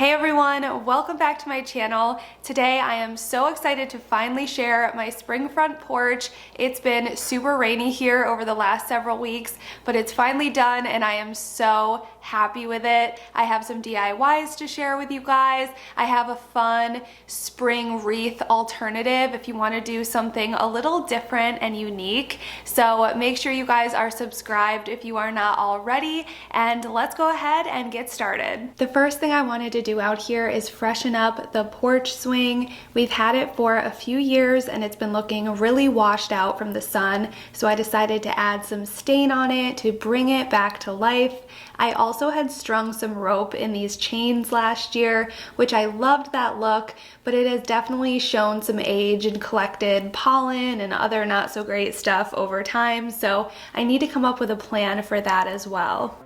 Hey everyone, welcome back to my channel. Today I am so excited to finally share my spring front porch. It's been super rainy here over the last several weeks, but it's finally done and I am so happy with it. I have some DIYs to share with you guys. I have a fun spring wreath alternative if you want to do something a little different and unique. So make sure you guys are subscribed if you are not already, and let's go ahead and get started. The first thing I wanted to do out here is freshen up the porch swing. We've had it for a few years and it's been looking really washed out from the sun, so I decided to add some stain on it to bring it back to life. I also had strung some rope in these chains last year, which I loved that look, but it has definitely shown some age and collected pollen and other not so great stuff over time, so I need to come up with a plan for that as well.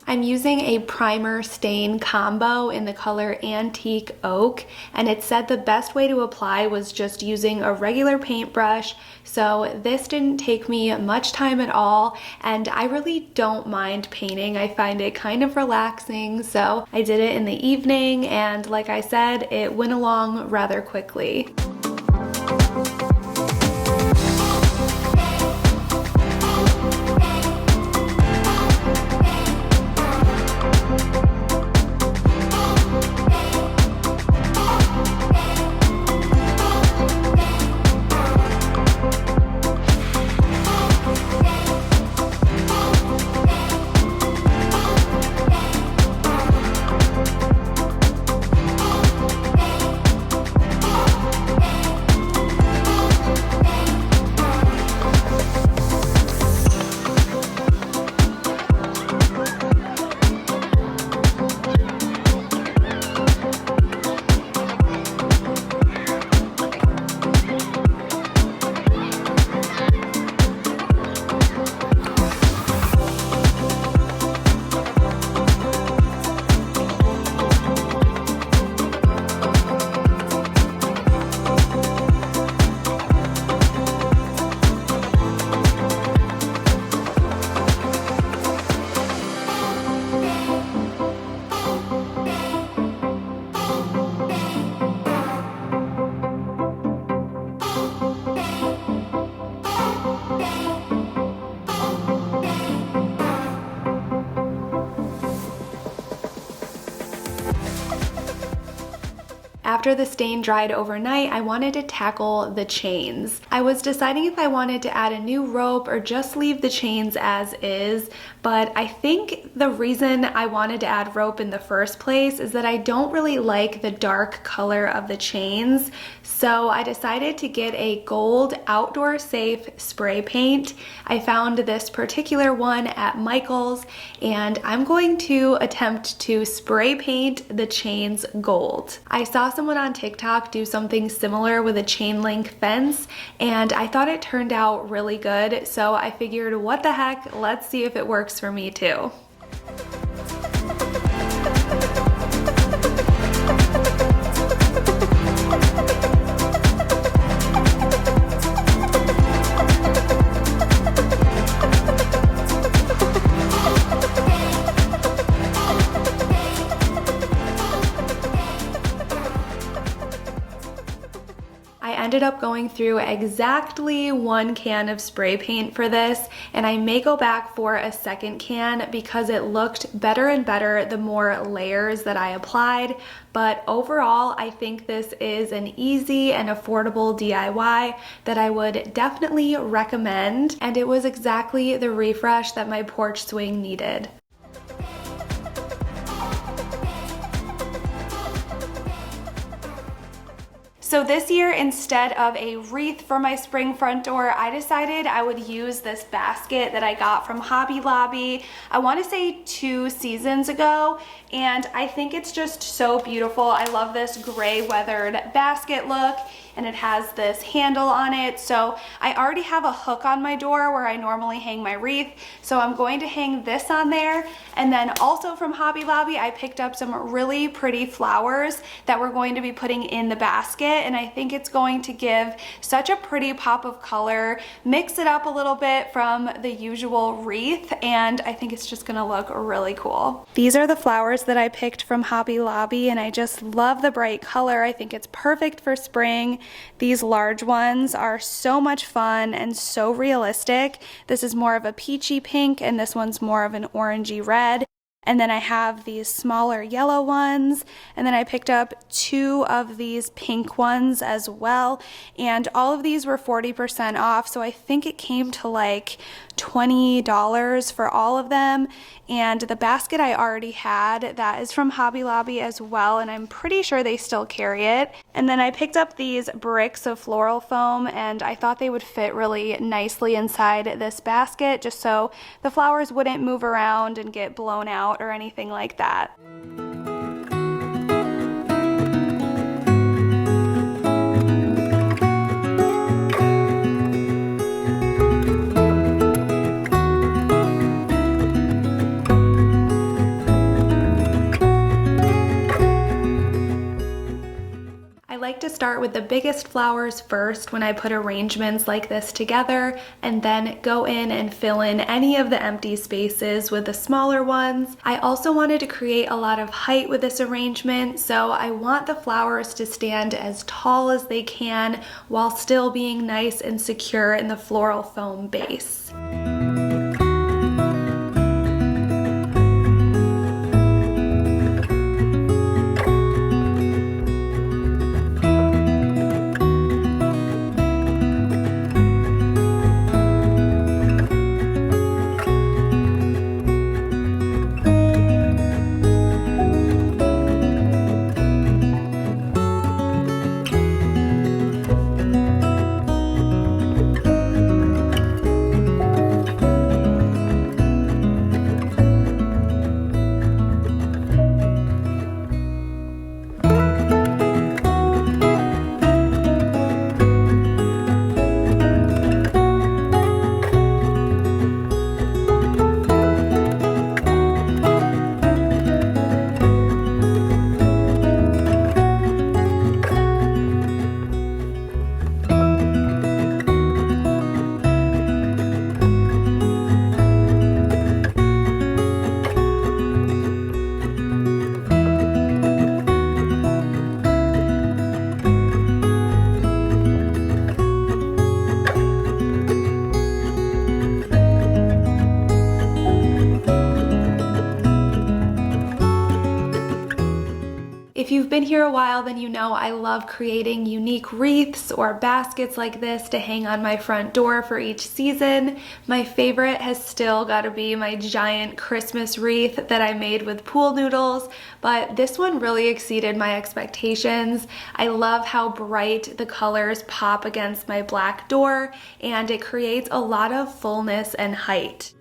I'm using a primer stain combo in the color Antique Oak, and it said the best way to apply was just using a regular paintbrush, so this didn't take me much time at all, and I really don't mind painting. I find it kind of relaxing, so I did it in the evening, and like I said, it went along rather quickly. After the stain dried overnight, I wanted to tackle the chains. I was deciding if I wanted to add a new rope or just leave the chains as is, but I think the reason I wanted to add rope in the first place is that I don't really like the dark color of the chains, so I decided to get a gold outdoor safe spray paint. I found this particular one at Michael's, and I'm going to attempt to spray paint the chains gold. I saw someone on TikTok do something similar with a chain link fence, and I thought it turned out really good, so I figured, what the heck, let's see if it works for me too. I ended up going through exactly 1 can of spray paint for this, and I may go back for a second can because it looked better and better the more layers that I applied. But overall, I think this is an easy and affordable DIY that I would definitely recommend, and it was exactly the refresh that my porch swing needed. So this year, instead of a wreath for my spring front door, I decided I would use this basket that I got from Hobby Lobby, I want to say 2 seasons ago, and I think it's just so beautiful. I love this gray weathered basket look, and it has this handle on it. So I already have a hook on my door where I normally hang my wreath, so I'm going to hang this on there. And then also from Hobby Lobby, I picked up some really pretty flowers that we're going to be putting in the basket, and I think it's going to give such a pretty pop of color, mix it up a little bit from the usual wreath, and I think it's just gonna look really cool. These are the flowers that I picked from Hobby Lobby, and I just love the bright color. I think it's perfect for spring. These large ones are so much fun and so realistic. This is more of a peachy pink, and this one's more of an orangey red. And then I have these smaller yellow ones, and then I picked up 2 of these pink ones as well, and all of these were 40% off, so I think it came to like $20 for all of them. And the basket I already had, that is from Hobby Lobby as well, and I'm pretty sure they still carry it. And then I picked up these bricks of floral foam, and I thought they would fit really nicely inside this basket, just so the flowers wouldn't move around and get blown out or anything like that. I like to start with the biggest flowers first when I put arrangements like this together, and then go in and fill in any of the empty spaces with the smaller ones. I also wanted to create a lot of height with this arrangement, so I want the flowers to stand as tall as they can while still being nice and secure in the floral foam base. If you've been here a while, then you know I love creating unique wreaths or baskets like this to hang on my front door for each season. My favorite has still got to be my giant Christmas wreath that I made with pool noodles, but this one really exceeded my expectations. I love how bright the colors pop against my black door, and it creates a lot of fullness and height.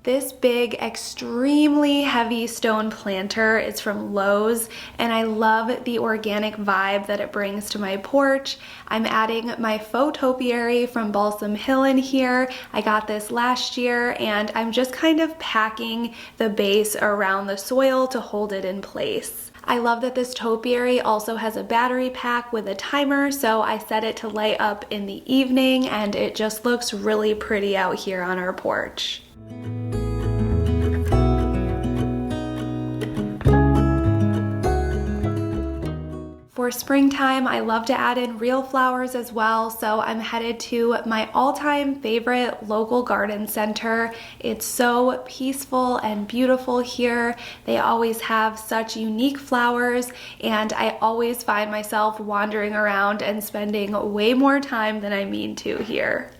This big, extremely heavy stone planter is from Lowe's, and I love the organic vibe that it brings to my porch. I'm adding my faux topiary from Balsam Hill in here. I got this last year, and I'm just kind of packing the base around the soil to hold it in place. I love that this topiary also has a battery pack with a timer, so I set it to light up in the evening, and it just looks really pretty out here on our porch. For springtime, I love to add in real flowers as well, so I'm headed to my all-time favorite local garden center. It's so peaceful and beautiful here. They always have such unique flowers, and I always find myself wandering around and spending way more time than I mean to here.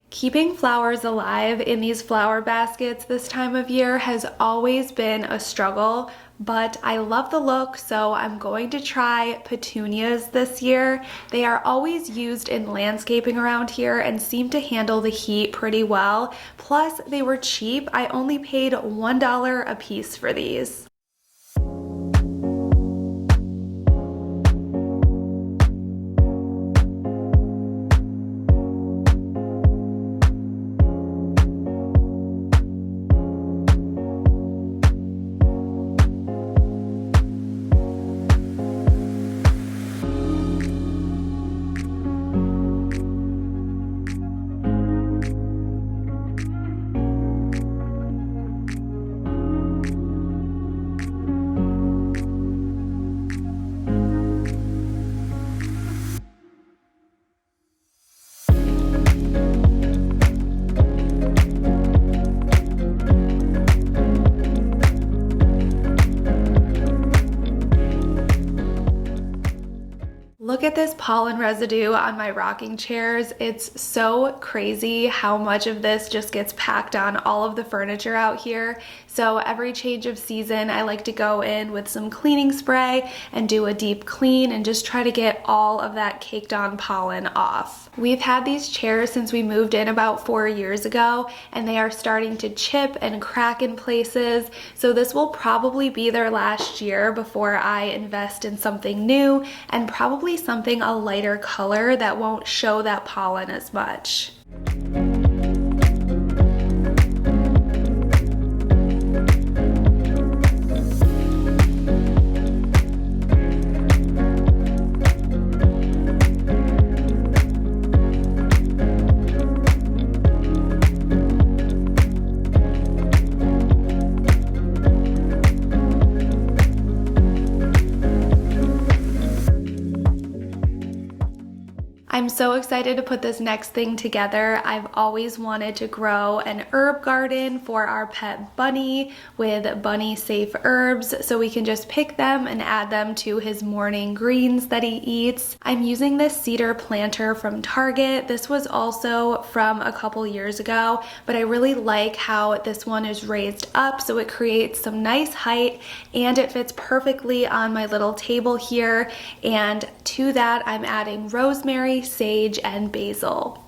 Keeping flowers alive in these flower baskets this time of year has always been a struggle, but I love the look, so I'm going to try petunias this year. They are always used in landscaping around here and seem to handle the heat pretty well. Plus, they were cheap. I only paid $1 a piece for these. Look at this pollen residue on my rocking chairs. It's so crazy how much of this just gets packed on all of the furniture out here. So every change of season, I like to go in with some cleaning spray and do a deep clean and just try to get all of that caked on pollen off. We've had these chairs since we moved in about 4 years ago, and they are starting to chip and crack in places. So this will probably be their last year before I invest in something new, and probably something a lighter color that won't show that pollen as much. I'm so excited to put this next thing together. I've always wanted to grow an herb garden for our pet bunny with bunny safe herbs, so we can just pick them and add them to his morning greens that he eats. I'm using this cedar planter from Target. This was also from a couple years ago, but I really like how this one is raised up, so it creates some nice height and it fits perfectly on my little table here. And to that, I'm adding rosemary, sage, and basil.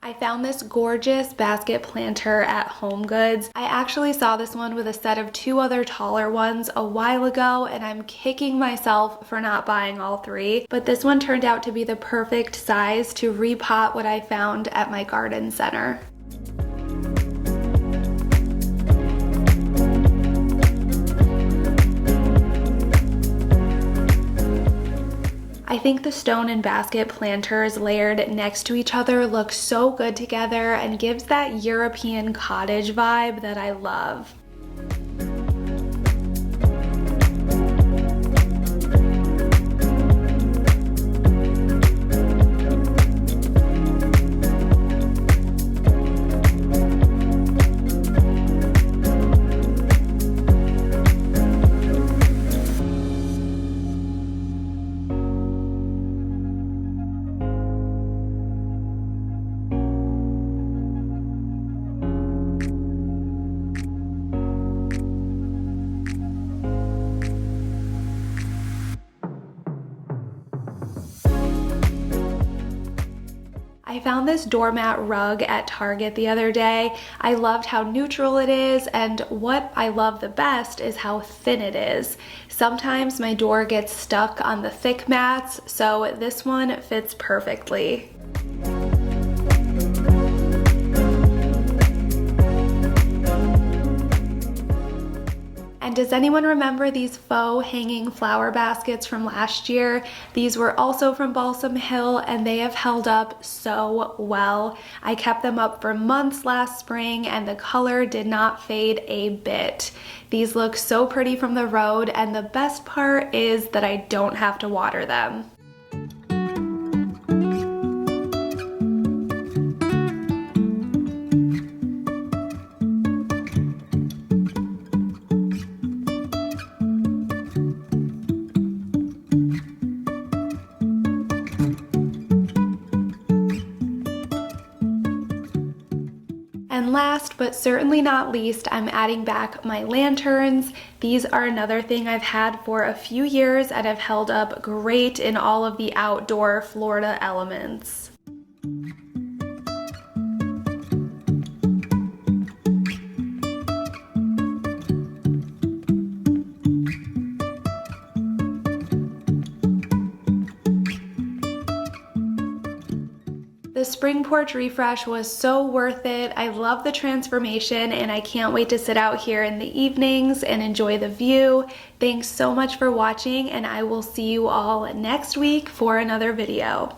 I found this gorgeous basket planter at HomeGoods. I actually saw this one with a set of 2 other taller ones a while ago, and I'm kicking myself for not buying all 3. But this one turned out to be the perfect size to repot what I found at my garden center. I think the stone and basket planters layered next to each other look so good together and gives that European cottage vibe that I love. I found this doormat rug at Target the other day. I loved how neutral it is, and what I love the best is how thin it is. Sometimes my door gets stuck on the thick mats, so this one fits perfectly. And does anyone remember these faux hanging flower baskets from last year? These were also from Balsam Hill, and they have held up so well. I kept them up for months last spring, and the color did not fade a bit. These look so pretty from the road, and the best part is that I don't have to water them. And last but certainly not least, I'm adding back my lanterns. These are another thing I've had for a few years and have held up great in all of the outdoor Florida elements. The spring porch refresh was so worth it. I love the transformation, and I can't wait to sit out here in the evenings and enjoy the view. Thanks so much for watching, and I will see you all next week for another video.